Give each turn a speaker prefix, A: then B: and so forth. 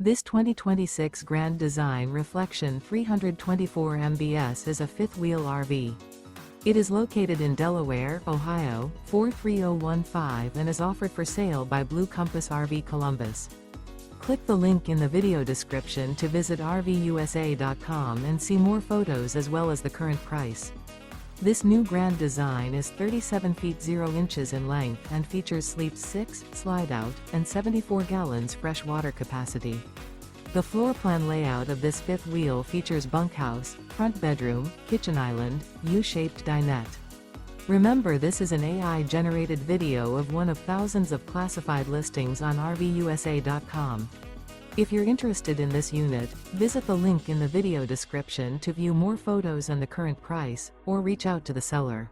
A: This 2026 Grand Design Reflection 324 mbs is a fifth-wheel RV. It is located in Delaware, Ohio, 43015 and is offered for sale by Blue Compass RV Columbus. Click the link in the video description to visit RVUSA.com and see more photos as well as the current price. This new Grand Design is 37 feet 0 inches in length and features sleeps 6, slide-out, and 74 gallons fresh water capacity. The floor plan layout of this fifth wheel features bunkhouse, front bedroom, kitchen island, U-shaped dinette. Remember, this is an AI-generated video of one of thousands of classified listings on RVUSA.com. If you're interested in this unit, visit the link in the video description to view more photos and the current price, or reach out to the seller.